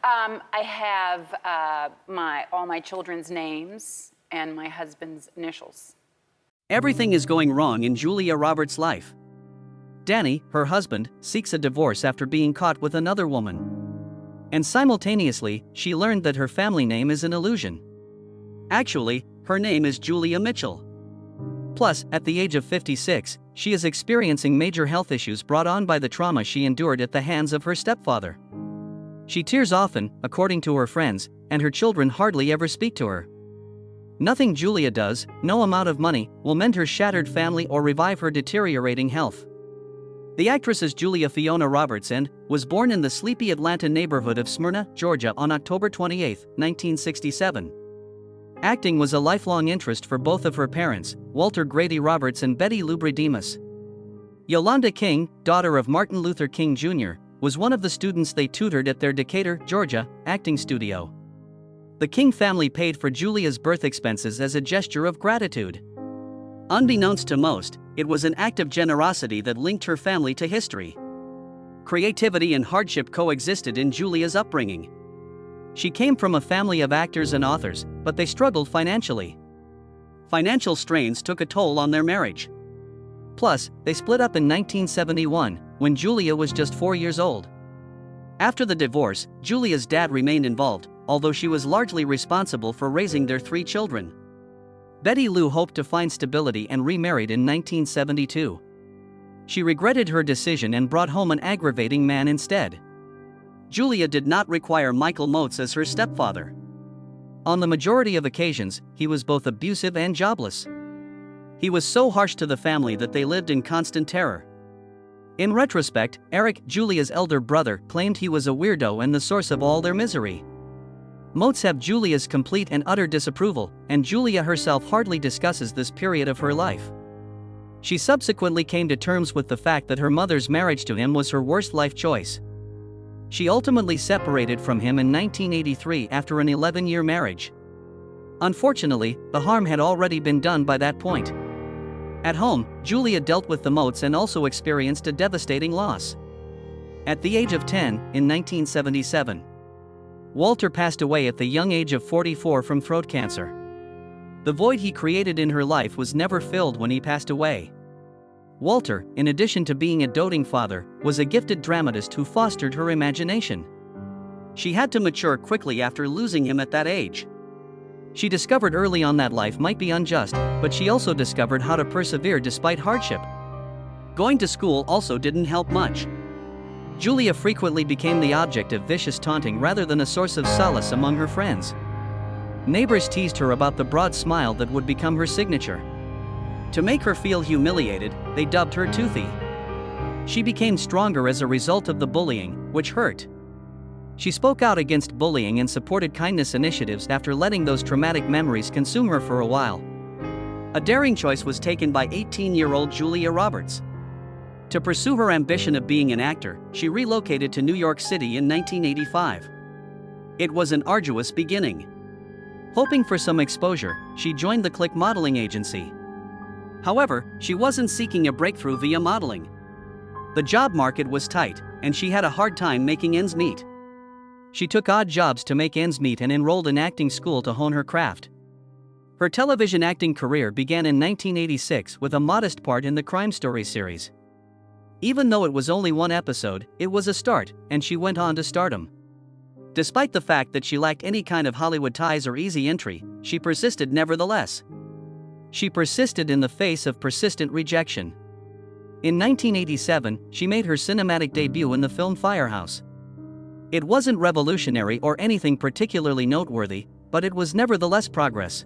I have all my children's names and my husband's initials. Everything is going wrong in Julia Roberts' life. Danny, her husband, seeks a divorce after being caught with another woman. And simultaneously, she learned that her family name is an illusion. Actually, her name is Julia Mitchell. Plus, at the age of 56, she is experiencing major health issues brought on by the trauma she endured at the hands of her stepfather. She tears often, according to her friends, and her children hardly ever speak to her. Nothing Julia does, no amount of money, will mend her shattered family or revive her deteriorating health. The actress is Julia Fiona Roberts and was born in the sleepy Atlanta neighborhood of Smyrna, Georgia on October 28, 1967. Acting was a lifelong interest for both of her parents, Walter Grady Roberts and Betty Lou Demas. Yolanda King, daughter of Martin Luther King Jr., was one of the students they tutored at their Decatur, Georgia, acting studio. The King family paid for Julia's birth expenses as a gesture of gratitude. Unbeknownst to most, it was an act of generosity that linked her family to history. Creativity and hardship coexisted in Julia's upbringing. She came from a family of actors and authors, but they struggled financially. Financial strains took a toll on their marriage. Plus, they split up in 1971, when Julia was just 4 years old. After the divorce, Julia's dad remained involved, although she was largely responsible for raising their 3 children. Betty Lou hoped to find stability and remarried in 1972. She regretted her decision and brought home an aggravating man instead. Julia did not require Michael Motes as her stepfather. On the majority of occasions, he was both abusive and jobless. He was so harsh to the family that they lived in constant terror. In retrospect, Eric, Julia's elder brother, claimed he was a weirdo and the source of all their misery. Motes have Julia's complete and utter disapproval, and Julia herself hardly discusses this period of her life. She subsequently came to terms with the fact that her mother's marriage to him was her worst life choice. She ultimately separated from him in 1983 after an 11-year marriage. Unfortunately, the harm had already been done by that point. At home, Julia dealt with the Motes and also experienced a devastating loss. At the age of 10, in 1977, Walter passed away at the young age of 44 from throat cancer. The void he created in her life was never filled when he passed away. Walter, in addition to being a doting father, was a gifted dramatist who fostered her imagination. She had to mature quickly after losing him at that age. She discovered early on that life might be unjust, but she also discovered how to persevere despite hardship. Going to school also didn't help much. Julia frequently became the object of vicious taunting rather than a source of solace among her friends. Neighbors teased her about the broad smile that would become her signature. To make her feel humiliated, they dubbed her Toothy. She became stronger as a result of the bullying, which hurt. She spoke out against bullying and supported kindness initiatives after letting those traumatic memories consume her for a while. A daring choice was taken by 18-year-old Julia Roberts. To pursue her ambition of being an actor, she relocated to New York City in 1985. It was an arduous beginning. Hoping for some exposure, she joined the Click modeling agency. However, she wasn't seeking a breakthrough via modeling. The job market was tight, and she had a hard time making ends meet. She took odd jobs to make ends meet and enrolled in acting school to hone her craft. Her television acting career began in 1986 with a modest part in the Crime Story series. Even though it was only one episode, it was a start, and she went on to stardom. Despite the fact that she lacked any kind of Hollywood ties or easy entry, she persisted nevertheless. She persisted in the face of persistent rejection. In 1987, she made her cinematic debut in the film Firehouse. It wasn't revolutionary or anything particularly noteworthy, but it was nevertheless progress.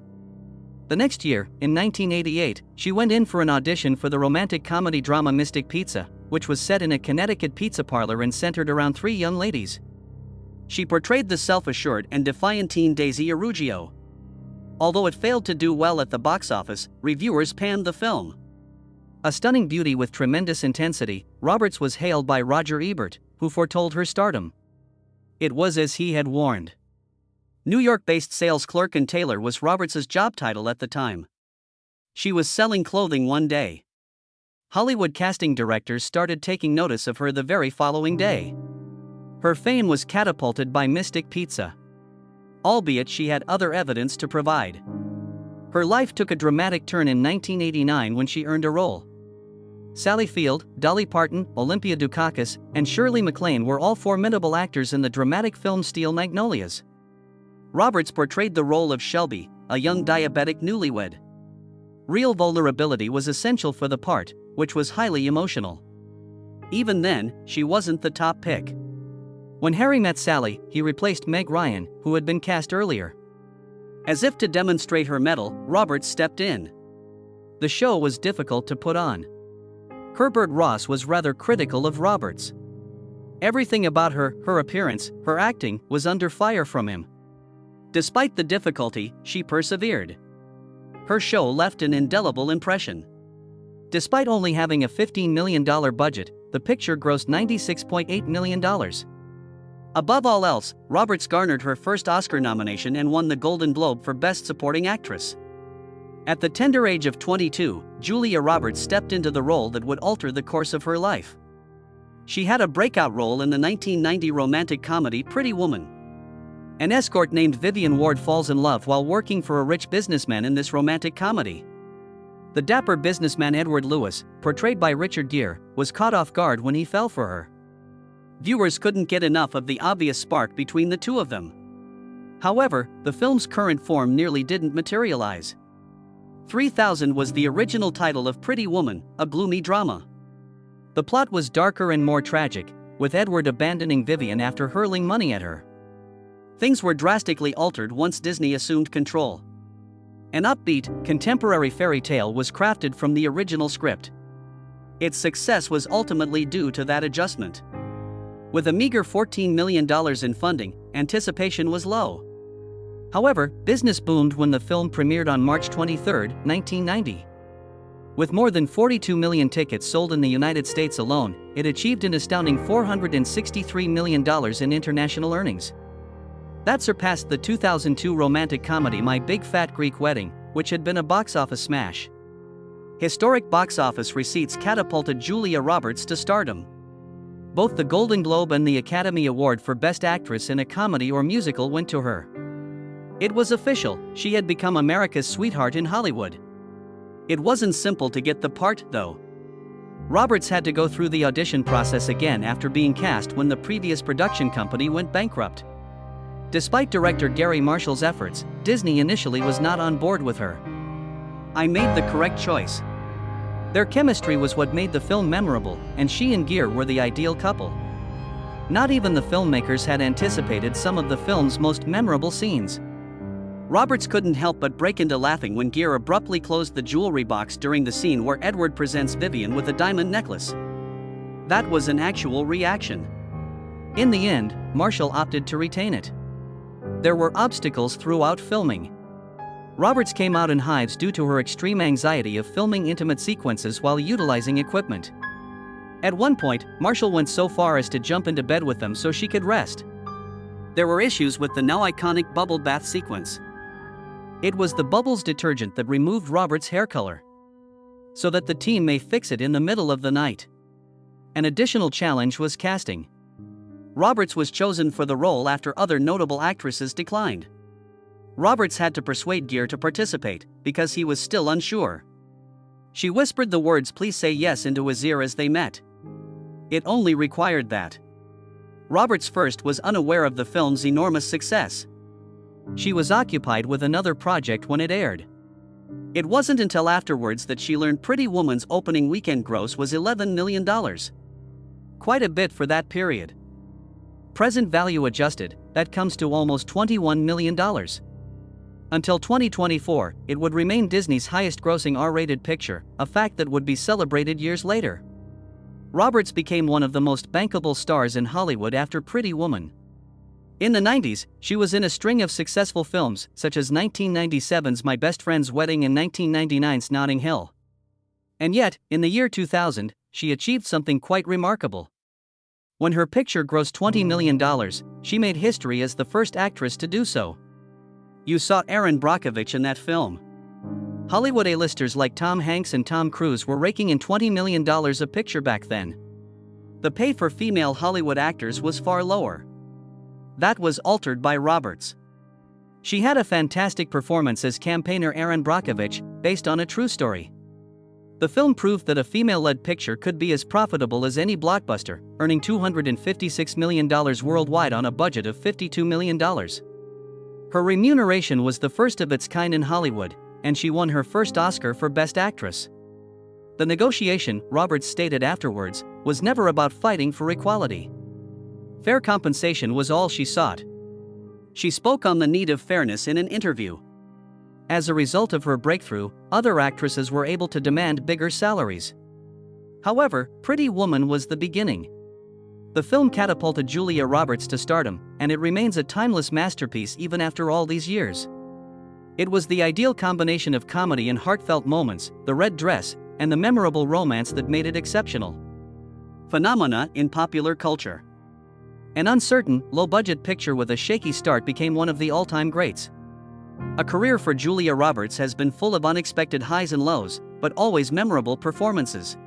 The next year, in 1988, she went in for an audition for the romantic comedy drama Mystic Pizza, which was set in a Connecticut pizza parlor and centered around 3 young ladies. She portrayed the self-assured and defiant teen Daisy Arugio. Although it failed to do well at the box office, reviewers panned the film. A stunning beauty with tremendous intensity, Roberts was hailed by Roger Ebert, who foretold her stardom. It was as he had warned. New York-based sales clerk and tailor was Roberts' job title at the time. She was selling clothing one day. Hollywood casting directors started taking notice of her the very following day. Her fame was catapulted by Mystic Pizza. Albeit she had other evidence to provide. Her life took a dramatic turn in 1989 when she earned a role. Sally Field, Dolly Parton, Olympia Dukakis, and Shirley MacLaine were all formidable actors in the dramatic film Steel Magnolias. Roberts portrayed the role of Shelby, a young diabetic newlywed. Real vulnerability was essential for the part, which was highly emotional. Even then, she wasn't the top pick. When Harry met Sally, he replaced Meg Ryan, who had been cast earlier. As if to demonstrate her mettle, Roberts stepped in. The show was difficult to put on. Herbert Ross was rather critical of Roberts. Everything about her appearance, her acting, was under fire from him. Despite the difficulty, she persevered. Her show left an indelible impression. Despite only having a $15 million budget, the picture grossed $96.8 million. Above all else, Roberts garnered her first Oscar nomination and won the Golden Globe for Best Supporting Actress. At the tender age of 22, Julia Roberts stepped into the role that would alter the course of her life. She had a breakout role in the 1990 romantic comedy Pretty Woman. An escort named Vivian Ward falls in love while working for a rich businessman in this romantic comedy. The dapper businessman Edward Lewis, portrayed by Richard Gere, was caught off guard when he fell for her. Viewers couldn't get enough of the obvious spark between the two of them. However, the film's current form nearly didn't materialize. 3000 was the original title of Pretty Woman, a gloomy drama. The plot was darker and more tragic, with Edward abandoning Vivian after hurling money at her. Things were drastically altered once Disney assumed control. An upbeat, contemporary fairy tale was crafted from the original script. Its success was ultimately due to that adjustment. With a meager $14 million in funding, anticipation was low. However, business boomed when the film premiered on March 23, 1990. With more than 42 million tickets sold in the United States alone, it achieved an astounding $463 million in international earnings. That surpassed the 2002 romantic comedy My Big Fat Greek Wedding, which had been a box office smash. Historic box office receipts catapulted Julia Roberts to stardom. Both the Golden Globe and the Academy Award for Best Actress in a Comedy or Musical went to her. It was official, she had become America's sweetheart in Hollywood. It wasn't simple to get the part, though. Roberts had to go through the audition process again after being cast when the previous production company went bankrupt. Despite director Gary Marshall's efforts, Disney initially was not on board with her. I made the correct choice. Their chemistry was what made the film memorable, and she and Gere were the ideal couple. Not even the filmmakers had anticipated some of the film's most memorable scenes. Roberts couldn't help but break into laughing when Gere abruptly closed the jewelry box during the scene where Edward presents Vivian with a diamond necklace. That was an actual reaction. In the end, Marshall opted to retain it. There were obstacles throughout filming. Roberts came out in hives due to her extreme anxiety of filming intimate sequences while utilizing equipment. At one point, Marshall went so far as to jump into bed with them so she could rest. There were issues with the now iconic bubble bath sequence. It was the Bubbles detergent that removed Roberts' hair color. So that the team may fix it in the middle of the night. An additional challenge was casting. Roberts was chosen for the role after other notable actresses declined. Roberts had to persuade Gere to participate, because he was still unsure. She whispered the words "please say yes" into his ear as they met. It only required that. Roberts first was unaware of the film's enormous success. She was occupied with another project when it aired. It wasn't until afterwards that she learned Pretty Woman's opening weekend gross was $11 million. Quite a bit for that period. Present value adjusted, that comes to almost $21 million. Until 2024, it would remain Disney's highest-grossing R-rated picture, a fact that would be celebrated years later. Roberts became one of the most bankable stars in Hollywood after Pretty Woman. In the 90s, she was in a string of successful films, such as 1997's My Best Friend's Wedding and 1999's Notting Hill. And yet, in the year 2000, she achieved something quite remarkable. When her picture grossed $20 million, she made history as the first actress to do so. You saw Erin Brockovich in that film. Hollywood A-listers like Tom Hanks and Tom Cruise were raking in $20 million a picture back then. the pay for female Hollywood actors was far lower. That was altered by Roberts. She had a fantastic performance as campaigner Erin Brockovich, based on a true story. The film proved that a female-led picture could be as profitable as any blockbuster, earning $256 million worldwide on a budget of $52 million. Her remuneration was the first of its kind in Hollywood, and she won her first Oscar for Best Actress. The negotiation, Roberts stated afterwards, was never about fighting for equality. Fair compensation was all she sought. She spoke on the need of fairness in an interview. As a result of her breakthrough, other actresses were able to demand bigger salaries. However, Pretty Woman was the beginning. The film catapulted Julia Roberts to stardom, and it remains a timeless masterpiece even after all these years. It was the ideal combination of comedy and heartfelt moments, the red dress, and the memorable romance that made it exceptional. Phenomena in popular culture. An uncertain, low-budget picture with a shaky start became one of the all-time greats. A career for Julia Roberts has been full of unexpected highs and lows, but always memorable performances.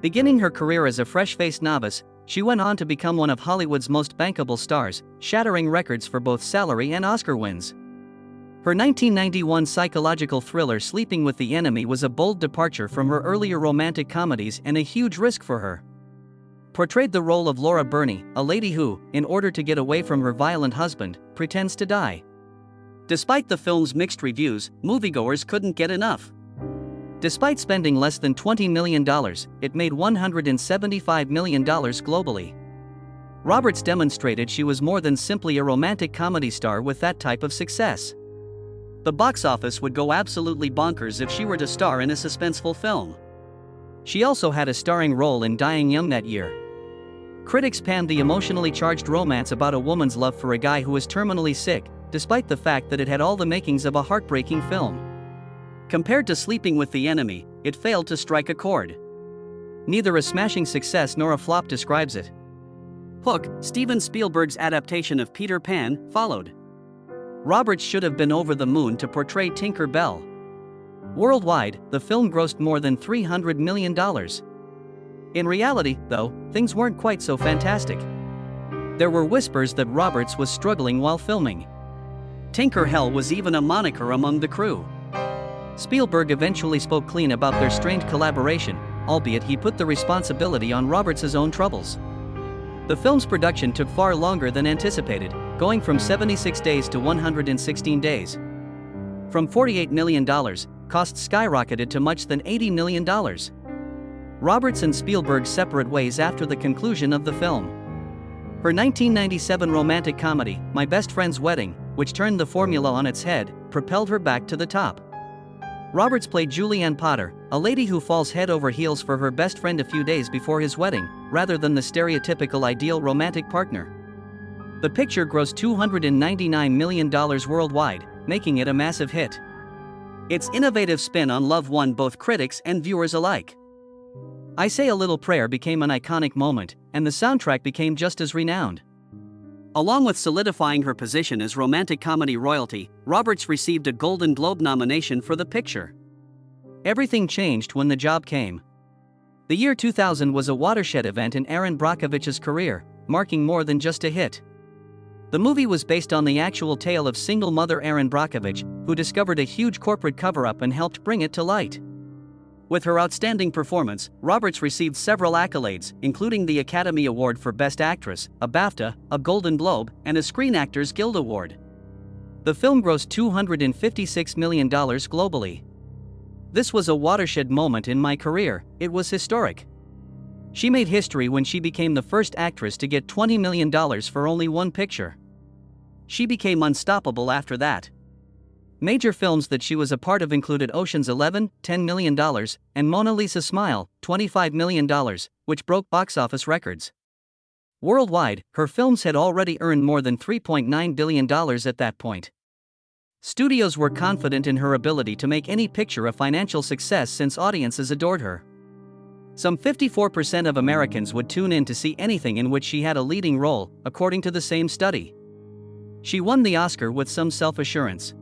Beginning her career as a fresh-faced novice, she went on to become one of Hollywood's most bankable stars, shattering records for both salary and Oscar wins. Her 1991 psychological thriller Sleeping with the Enemy was a bold departure from her earlier romantic comedies and a huge risk for her. Portrayed the role of Laura Burney, a lady who, in order to get away from her violent husband, pretends to die. Despite the film's mixed reviews, moviegoers couldn't get enough. Despite spending less than $20 million, it made $175 million globally. Roberts demonstrated she was more than simply a romantic comedy star with that type of success. The box office would go absolutely bonkers if she were to star in a suspenseful film. She also had a starring role in Dying Young that year. Critics panned the emotionally charged romance about a woman's love for a guy who was terminally sick, despite the fact that it had all the makings of a heartbreaking film. Compared to Sleeping with the Enemy, it failed to strike a chord. Neither a smashing success nor a flop describes it. Hook, Steven Spielberg's adaptation of Peter Pan, followed. Roberts should have been over the moon to portray Tinker Bell. Worldwide, the film grossed more than $300 million. In reality, though, things weren't quite so fantastic. There were whispers that Roberts was struggling while filming. Tinker Hell was even a moniker among the crew. Spielberg eventually spoke clean about their strained collaboration, albeit he put the responsibility on Roberts' own troubles. The film's production took far longer than anticipated, going from 76 days to 116 days. From $48 million, costs skyrocketed to much than $80 million. Roberts and Spielberg separate ways after the conclusion of the film. Her 1997 romantic comedy, My Best Friend's Wedding, which turned the formula on its head, propelled her back to the top. Roberts played Julianne Potter, a lady who falls head over heels for her best friend a few days before his wedding, rather than the stereotypical ideal romantic partner. The picture grossed $299 million worldwide, making it a massive hit. Its innovative spin on love won both critics and viewers alike. I Say a Little Prayer became an iconic moment, and the soundtrack became just as renowned. Along with solidifying her position as romantic comedy royalty, Roberts received a Golden Globe nomination for the picture. Everything changed when the job came. The year 2000 was a watershed event in Erin Brockovich's career, marking more than just a hit. The movie was based on the actual tale of single mother Erin Brockovich, who discovered a huge corporate cover-up and helped bring it to light. With her outstanding performance, Roberts received several accolades, including the Academy Award for Best Actress, a BAFTA, a Golden Globe, and a Screen Actors Guild Award. The film grossed $256 million globally. This was a watershed moment in my career, it was historic. She made history when she became the first actress to get $20 million for only one picture. She became unstoppable after that. Major films that she was a part of included Ocean's 11, $10 million, and Mona Lisa's Smile, $25 million, which broke box office records. Worldwide, her films had already earned more than $3.9 billion at that point. Studios were confident in her ability to make any picture a financial success since audiences adored her. Some 54% of Americans would tune in to see anything in which she had a leading role, according to the same study. She won the Oscar with some self-assurance.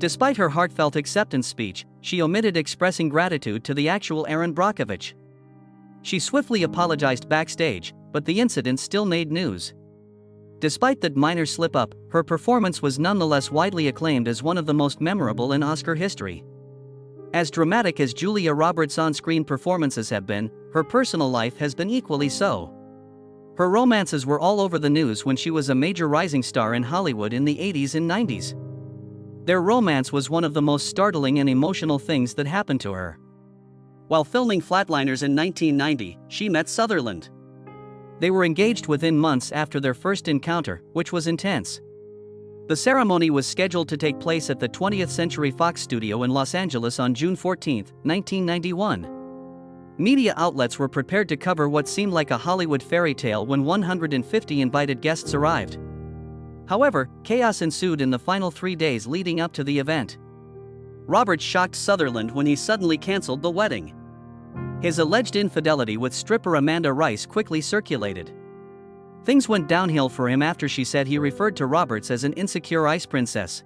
Despite her heartfelt acceptance speech, she omitted expressing gratitude to the actual Erin Brockovich. She swiftly apologized backstage, but the incident still made news. Despite that minor slip-up, her performance was nonetheless widely acclaimed as one of the most memorable in Oscar history. As dramatic as Julia Roberts' on-screen performances have been, her personal life has been equally so. Her romances were all over the news when she was a major rising star in Hollywood in the 80s and 90s. Their romance was one of the most startling and emotional things that happened to her. While filming Flatliners in 1990, she met Sutherland. They were engaged within months after their first encounter, which was intense. The ceremony was scheduled to take place at the 20th Century Fox studio in Los Angeles on June 14, 1991. Media outlets were prepared to cover what seemed like a Hollywood fairy tale when 150 invited guests arrived. However, chaos ensued in the final 3 days leading up to the event. Roberts shocked Sutherland when he suddenly canceled the wedding. His alleged infidelity with stripper Amanda Rice quickly circulated. Things went downhill for him after she said he referred to Roberts as an insecure ice princess.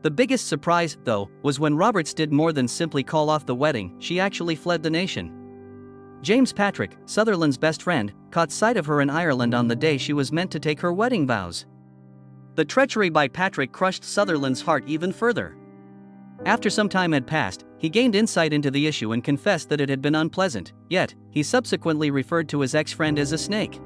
The biggest surprise, though, was when Roberts did more than simply call off the wedding. She actually fled the nation. James Patrick, Sutherland's best friend, caught sight of her in Ireland on the day she was meant to take her wedding vows. The treachery by Patrick crushed Sutherland's heart even further. After some time had passed, he gained insight into the issue and confessed that it had been unpleasant, yet, he subsequently referred to his ex-friend as a snake.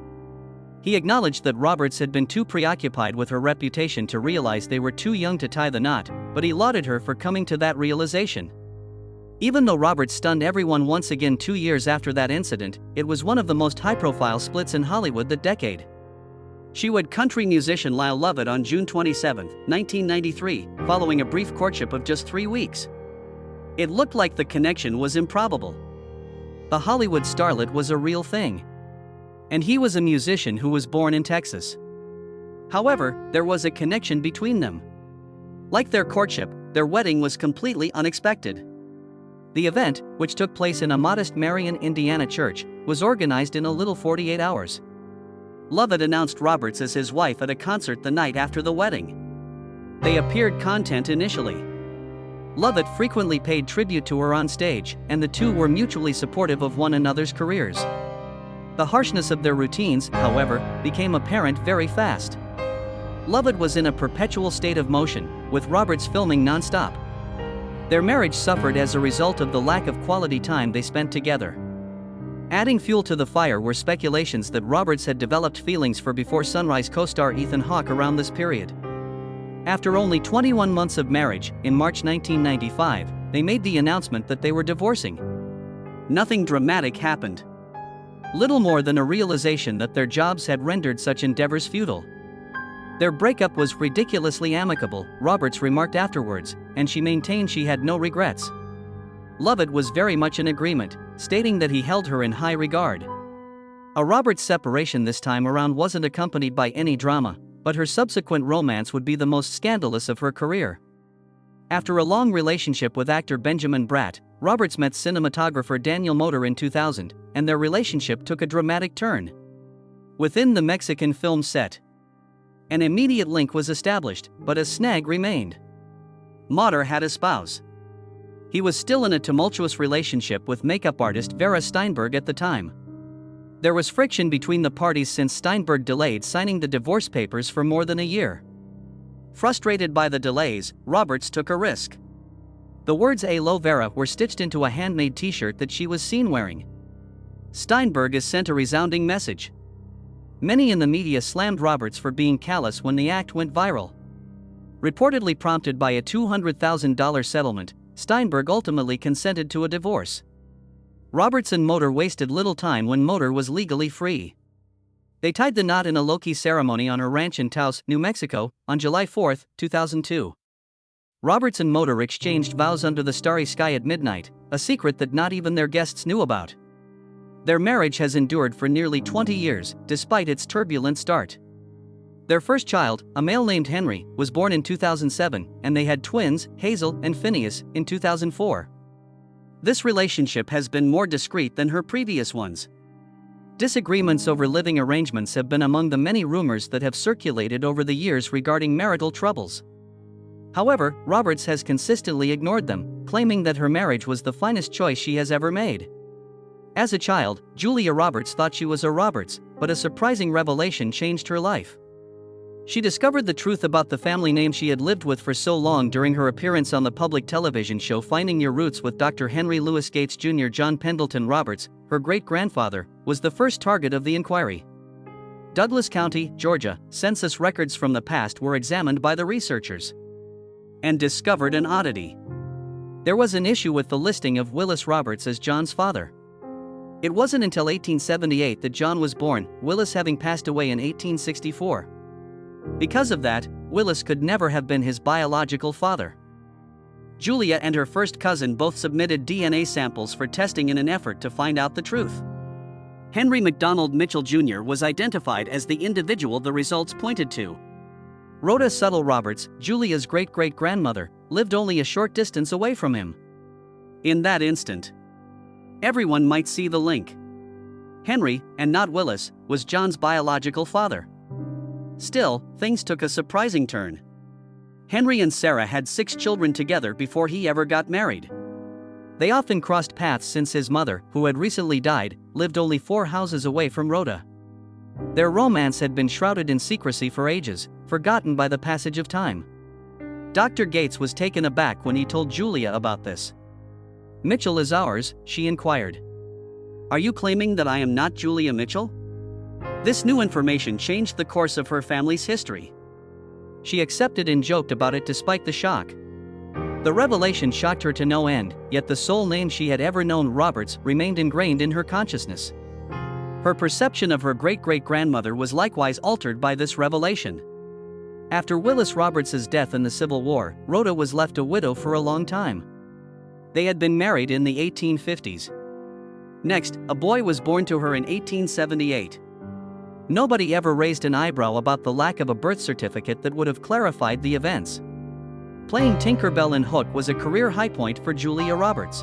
He acknowledged that Roberts had been too preoccupied with her reputation to realize they were too young to tie the knot, but he lauded her for coming to that realization. Even though Roberts stunned everyone once again 2 years after that incident, it was one of the most high-profile splits in Hollywood that decade. She wed country musician Lyle Lovett on June 27, 1993, following a brief courtship of just 3 weeks. It looked like the connection was improbable. The Hollywood starlet was a real thing. And he was a musician who was born in Texas. However, there was a connection between them. Like their courtship, their wedding was completely unexpected. The event, which took place in a modest Marion, Indiana church, was organized in a little 48 hours. Lovett announced Roberts as his wife at a concert the night after the wedding. They appeared content initially. Lovett frequently paid tribute to her on stage, and the two were mutually supportive of one another's careers. The harshness of their routines, however, became apparent very fast. Lovett was in a perpetual state of motion, with Roberts filming non-stop. Their marriage suffered as a result of the lack of quality time they spent together. Adding fuel to the fire were speculations that Roberts had developed feelings for Before Sunrise co-star Ethan Hawke around this period. After only 21 months of marriage, in March 1995, they made the announcement that they were divorcing. Nothing dramatic happened. Little more than a realization that their jobs had rendered such endeavors futile. Their breakup was ridiculously amicable, Roberts remarked afterwards, and she maintained she had no regrets. Lovett was very much in agreement, stating that he held her in high regard. A Roberts separation this time around wasn't accompanied by any drama, but her subsequent romance would be the most scandalous of her career. After a long relationship with actor Benjamin Bratt, Roberts met cinematographer Daniel Moder in 2000, and their relationship took a dramatic turn. Within the Mexican film set, an immediate link was established, but a snag remained. Moder had a spouse. He was still in a tumultuous relationship with makeup artist Vera Steinberg at the time. There was friction between the parties since Steinberg delayed signing the divorce papers for more than a year. Frustrated by the delays, Roberts took a risk. The words "Alo Vera" were stitched into a handmade t-shirt that she was seen wearing. Steinberg has sent a resounding message. Many in the media slammed Roberts for being callous when the act went viral. Reportedly prompted by a $200,000 settlement, Steinberg ultimately consented to a divorce. Roberts and Moder wasted little time when Moder was legally free. They tied the knot in a low-key ceremony on her ranch in Taos, New Mexico, on July 4, 2002. Roberts and Moder exchanged vows under the starry sky at midnight, a secret that not even their guests knew about. Their marriage has endured for nearly 20 years, despite its turbulent start. Their first child, a male named Henry, was born in 2007, and they had twins, Hazel and Phineas, in 2004. This relationship has been more discreet than her previous ones. Disagreements over living arrangements have been among the many rumors that have circulated over the years regarding marital troubles. However, Roberts has consistently ignored them, claiming that her marriage was the finest choice she has ever made. As a child, Julia Roberts thought she was a Roberts, but a surprising revelation changed her life. She discovered the truth about the family name she had lived with for so long during her appearance on the public television show Finding Your Roots with Dr. Henry Louis Gates Jr. John Pendleton Roberts, her great-grandfather, was the first target of the inquiry. Douglas County, Georgia, census records from the past were examined by the researchers and discovered an oddity. There was an issue with the listing of Willis Roberts as John's father. It wasn't until 1878 that John was born, Willis having passed away in 1864. Because of that, Willis could never have been his biological father. Julia and her first cousin both submitted DNA samples for testing in an effort to find out the truth. Henry McDonald Mitchell Jr. was identified as the individual the results pointed to. Rhoda Suttle Roberts, Julia's great-great-grandmother, lived only a short distance away from him. In that instant, everyone might see the link. Henry, and not Willis, was John's biological father. Still, things took a surprising turn. Henry and Sarah had 6 children together before he ever got married. They often crossed paths since his mother, who had recently died, lived only 4 houses away from Rhoda. Their romance had been shrouded in secrecy for ages, forgotten by the passage of time. Dr. Gates was taken aback when he told Julia about this. "Mitchell is ours," she inquired. "Are you claiming that I am not Julia Mitchell?" This new information changed the course of her family's history. She accepted and joked about it despite the shock. The revelation shocked her to no end, yet the sole name she had ever known, Roberts, remained ingrained in her consciousness. Her perception of her great-great-grandmother was likewise altered by this revelation. After Willis Roberts's death in the Civil War, Rhoda was left a widow for a long time. They had been married in the 1850s. Next, a boy was born to her in 1878. Nobody ever raised an eyebrow about the lack of a birth certificate that would have clarified the events. Playing Tinkerbell in Hook was a career high point for Julia Roberts.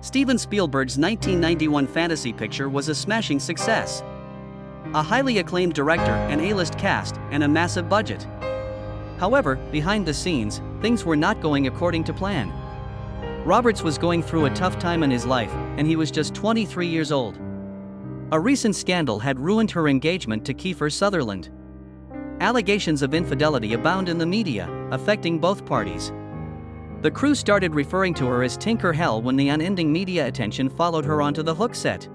Steven Spielberg's 1991 fantasy picture was a smashing success. A highly acclaimed director, an A-list cast, and a massive budget. However, behind the scenes, things were not going according to plan. Roberts was going through a tough time in his life, and he was just 23 years old. A recent scandal had ruined her engagement to Kiefer Sutherland. Allegations of infidelity abound in the media, affecting both parties. The crew started referring to her as Tinker Hell when the unending media attention followed her onto the Hook set.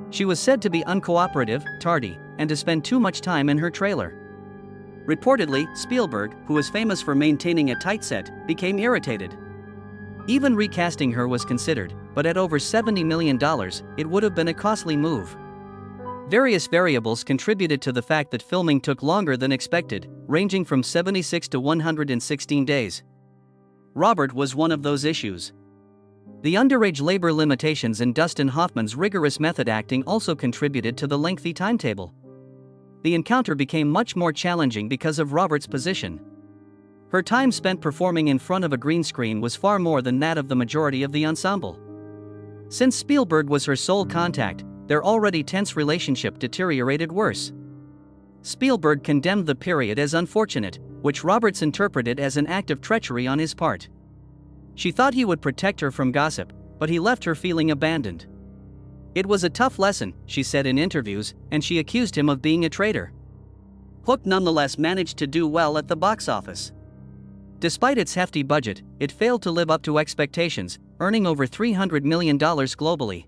She was said to be uncooperative, tardy, and to spend too much time in her trailer. Reportedly, Spielberg, who was famous for maintaining a tight set, became irritated. Even recasting her was considered, but at over $70 million, it would have been a costly move. Various variables contributed to the fact that filming took longer than expected, ranging from 76 to 116 days. Robert was one of those issues. The underage labor limitations and Dustin Hoffman's rigorous method acting also contributed to the lengthy timetable. The encounter became much more challenging because of Robert's position. Her time spent performing in front of a green screen was far more than that of the majority of the ensemble. Since Spielberg was her sole contact, their already tense relationship deteriorated worse. Spielberg condemned the period as unfortunate, which Roberts interpreted as an act of treachery on his part. She thought he would protect her from gossip, but he left her feeling abandoned. It was a tough lesson, she said in interviews, and she accused him of being a traitor. Hook nonetheless managed to do well at the box office. Despite its hefty budget, it failed to live up to expectations, earning over $300 million globally.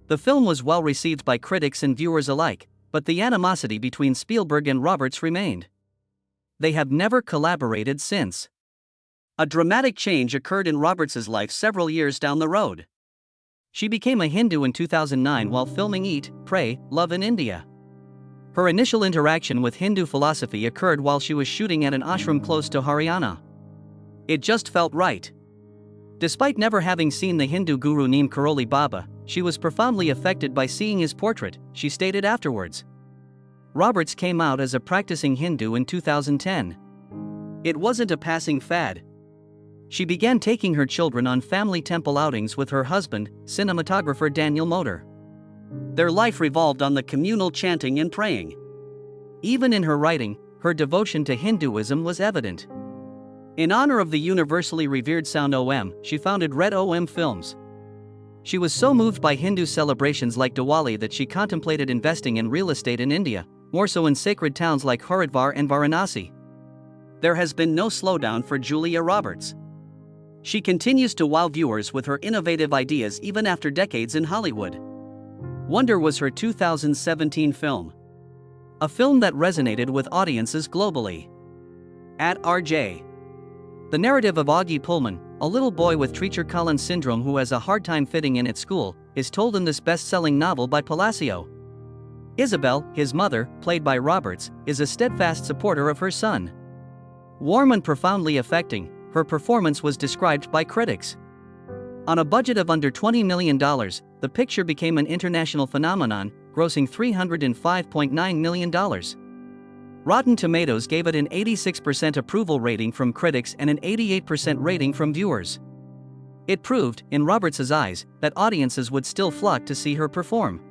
The film was well received by critics and viewers alike, but the animosity between Spielberg and Roberts remained. They have never collaborated since. A dramatic change occurred in Roberts's life several years down the road. She became a Hindu in 2009 while filming Eat, Pray, Love in India. Her initial interaction with Hindu philosophy occurred while she was shooting at an ashram close to Haryana. It just felt right. Despite never having seen the Hindu guru Neem Karoli Baba, she was profoundly affected by seeing his portrait, she stated afterwards. Roberts came out as a practicing Hindu in 2010. It wasn't a passing fad. She began taking her children on family temple outings with her husband, cinematographer Daniel Moder. Their life revolved on the communal chanting and praying. Even in her writing, her devotion to Hinduism was evident. In honor of the universally revered sound Om, she founded Red Om Films. She was so moved by Hindu celebrations like Diwali that she contemplated investing in real estate in India, more so in sacred towns like Haridwar and Varanasi. There has been no slowdown for Julia Roberts. She continues to wow viewers with her innovative ideas even after decades in Hollywood. Wonder was her 2017 film. A film that resonated with audiences globally. At RJ. The narrative of Augie Pullman, a little boy with Treacher Collins syndrome who has a hard time fitting in at school, is told in this best-selling novel by Palacio. Isabel, his mother, played by Roberts, is a steadfast supporter of her son. Warm and profoundly affecting, her performance was described by critics. On a budget of under $20 million, the picture became an international phenomenon, grossing $305.9 million. Rotten Tomatoes gave it an 86% approval rating from critics and an 88% rating from viewers. It proved, in Roberts' eyes, that audiences would still flock to see her perform.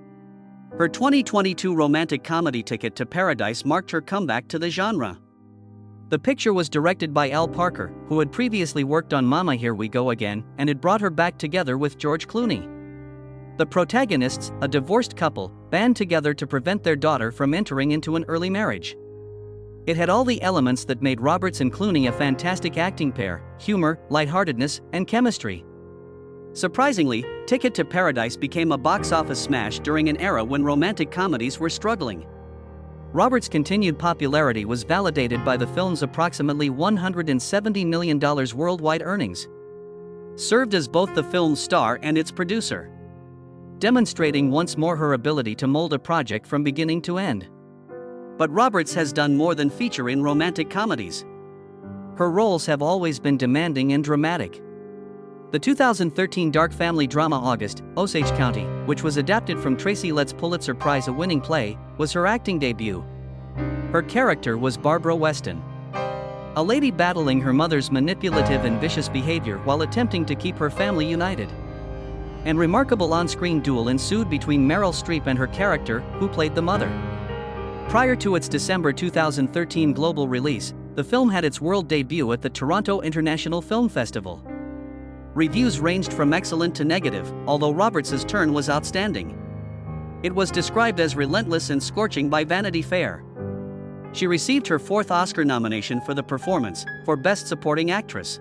Her 2022 romantic comedy Ticket to Paradise marked her comeback to the genre. The picture was directed by Al Parker, who had previously worked on Mama Here We Go Again, and had brought her back together with George Clooney. The protagonists, a divorced couple, band together to prevent their daughter from entering into an early marriage. It had all the elements that made Roberts and Clooney a fantastic acting pair: humor, lightheartedness, and chemistry. Surprisingly, Ticket to Paradise became a box office smash during an era when romantic comedies were struggling. Roberts' continued popularity was validated by the film's approximately $170 million worldwide earnings. Served as both the film's star and its producer, demonstrating once more her ability to mold a project from beginning to end. But Roberts has done more than feature in romantic comedies. Her roles have always been demanding and dramatic. The 2013 dark family drama August, Osage County, which was adapted from Tracy Letts' Pulitzer Prize-winning play, was her acting debut. Her character was Barbara Weston, a lady battling her mother's manipulative and vicious behavior while attempting to keep her family united. An remarkable on-screen duel ensued between Meryl Streep and her character, who played the mother. Prior to its December 2013 global release, the film had its world debut at the Toronto International Film Festival. Reviews ranged from excellent to negative, although Roberts' turn was outstanding. It was described as relentless and scorching by Vanity Fair. She received her fourth Oscar nomination for the performance, for Best Supporting Actress.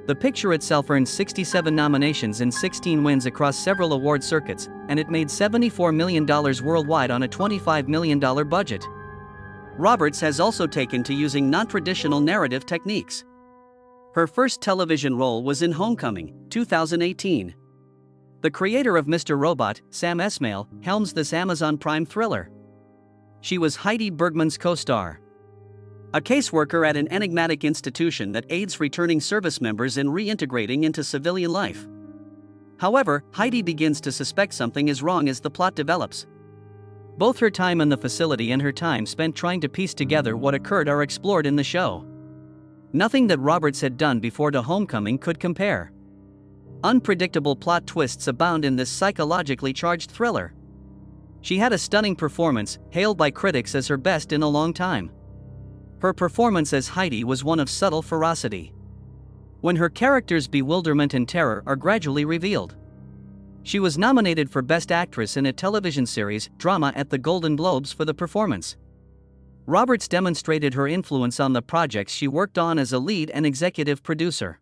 The picture itself earned 67 nominations and 16 wins across several award circuits, and it made $74 million worldwide on a $25 million budget. Roberts has also taken to using non-traditional narrative techniques. Her first television role was in Homecoming, 2018. The creator of Mr. Robot, Sam Esmail, helms this Amazon Prime thriller. She was Heidi Bergman's co-star, a caseworker at an enigmatic institution that aids returning service members in reintegrating into civilian life. However, Heidi begins to suspect something is wrong as the plot develops. Both her time in the facility and her time spent trying to piece together what occurred are explored in the show. Nothing that Roberts had done before to Homecoming could compare. Unpredictable plot twists abound in this psychologically charged thriller. She had a stunning performance, hailed by critics as her best in a long time. Her performance as Heidi was one of subtle ferocity, when her character's bewilderment and terror are gradually revealed. She was nominated for Best Actress in a Television Series drama at the Golden Globes for the performance. Roberts demonstrated her influence on the projects she worked on as a lead and executive producer.